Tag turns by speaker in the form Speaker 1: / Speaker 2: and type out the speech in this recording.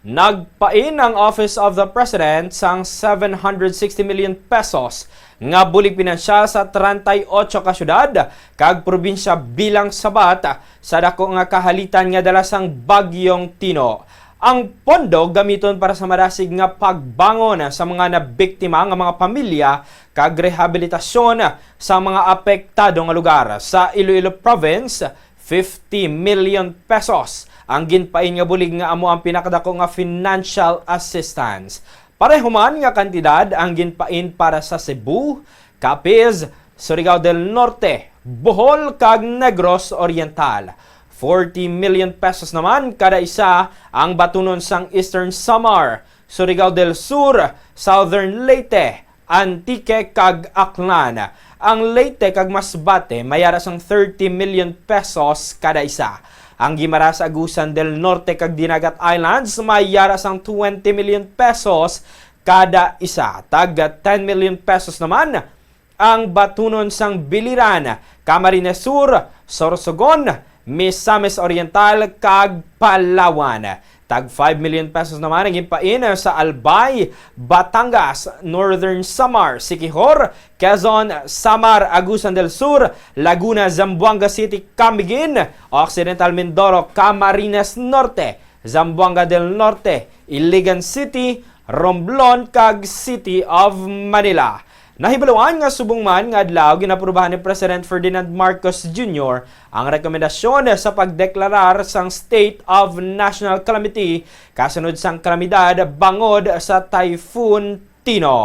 Speaker 1: Nagpain ang Office of the President sang 760 million pesos nga bulig pinansyal sa 38 ka syudad kag probinsya bilang sabat sa dako nga kahalitan nga dala sang Bagyong Tino. Ang pondo gamiton para sa marasig nga pagbangon sa mga nabiktima nga mga pamilya kag rehabilitasyon sa mga apektado nga lugar. Sa Iloilo Province, 50 million pesos ang ginpain nga bulig nga amo ang pinakadako nga financial assistance. Pareho man nga kantidad ang ginpain para sa Cebu, Capiz, Surigao del Norte, Bohol kag Negros Oriental. 40 million pesos naman kada isa ang batunon sang Eastern Samar, Surigao del Sur, Southern Leyte, Antique kag Aklan. Ang Leyte kag Masbate mayara sang 30 million pesos kada isa. Ang Guimaras, Agusan del Norte kag Dinagat Islands mayara sang 20 million pesos kada isa. Tag 10 million pesos naman ang batunon sang Biliran, Camarines Sur, Sorsogon, Misamis Oriental kag Palawan. Tag 5 million pesos naman ang gimpain sa Albay, Batangas, Northern Samar, Siquijor, Quezon, Samar, Agusan del Sur, Laguna, Zamboanga City, Camiguin, Occidental Mindoro, Camarines Norte, Zamboanga del Norte, Iligan City, Romblon kag City of Manila. Nahibaluan nga subong man nga adlaw ginaprubahan ni President Ferdinand Marcos Jr. ang rekomendasyon sa pagdeklarar sang State of National Calamity kasunod sang kalamidad bangod sa Typhoon Tino.